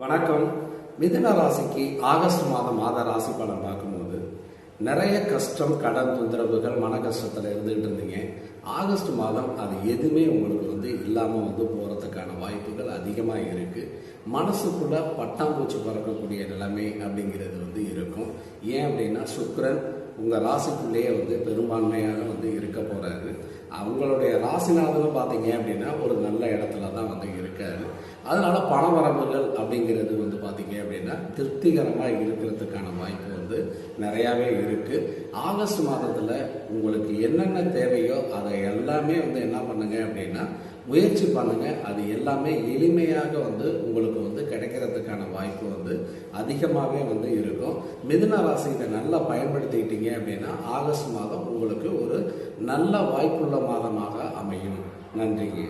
வணக்கம். மிதுன ராசிக்கு ஆகஸ்ட் மாத ராசி பலன் பார்க்கும்போது நிறைய கஷ்டம், கடன் தொந்தரவுகள், மன கஷ்டத்தில் இருந்துகிட்டு இருந்தீங்க. ஆகஸ்ட் மாதம் அது எதுவுமே உங்களுக்கு இல்லாமல் போகிறதுக்கான வாய்ப்புகள் அதிகமாக இருக்குது. மனசுக்குள்ள பட்டாம்பூச்சி பறக்கக்கூடிய நிலைமை அப்படிங்கிறது இருக்கும். ஏன் அப்படின்னா சுக்கிரன் உங்கள் ராசிக்குள்ளேயே பெரும்பான்மையாக இருக்க போகிறாரு. அவங்களுடைய ராசிநாதனும் பார்த்தீங்க அப்படின்னா ஒரு நல்ல இடத்துல தான் இருக்காரு. அதனால பண வரவுகள் அப்படிங்கிறது பார்த்தீங்க அப்படின்னா திருப்திகரமாக இருக்கிறதுக்கான வாய்ப்பு நிறையாவே இருக்கு. ஆகஸ்ட் மாதத்தில் உங்களுக்கு என்னென்ன தேவையோ அதை எல்லாமே என்ன பண்ணுங்க அப்படின்னா முயற்சி பண்ணுங்க. அது எல்லாமே எளிமையாக உங்களுக்கு கிடைக்கிறதுக்கான வாய்ப்பு அதிகமாகவே இருக்கும். மிதுன ராசி இதை நல்லா பயன்படுத்திக்கிட்டீங்க அப்படின்னா ஆகஸ்ட் மாதம் உங்களுக்கு ஒரு நல்ல வாய்ப்புள்ள மாதமாக அமையும். நன்றிங்க.